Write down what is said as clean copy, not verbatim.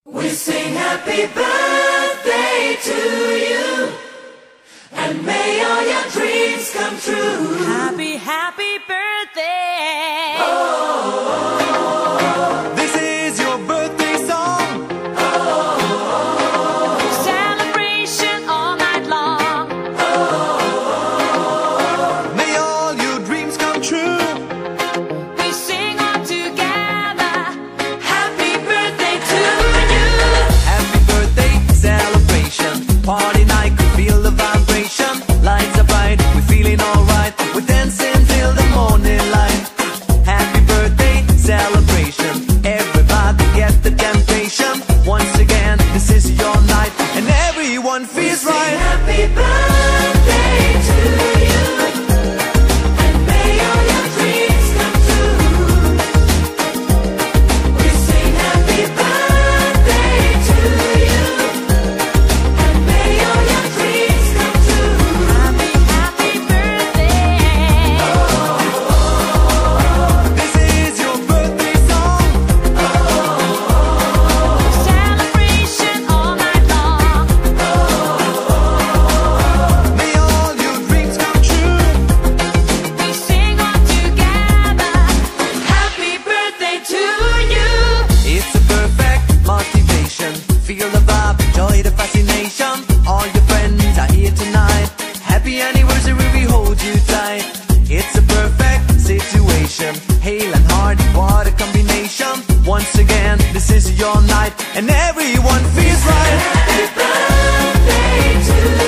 We sing happy birthday to you, and may all your dreams come true. Happy, happy birthday. This is your birthday song. Celebration all night long. May all your dreams come true. We sing all together. Happy birthday to you. Happy birthday celebration. Party night, could feel the vibration. Lights are bright, we're feeling alright. We're dancing till the morning light. Happy birthday celebration. Everybody get the temptation. Once again, this is your night, and everyone feels right. Happy birthday to you, and may all your dreams come true. We sing happy birthday to you, and may all your dreams come true. Happy, happy birthday. This is your birthday song. Celebration all night long. May all your dreams come true. We sing all together. Happy birthday to you. It's a perfect motivation. Feel the vibe, enjoy the fascination. All your friends are here tonight. Happy anniversary, we hold you tight. It's a perfect situation. Hale and hearty, what a combination. Once again, this is your night, and everyone feels right. Happy birthday to you.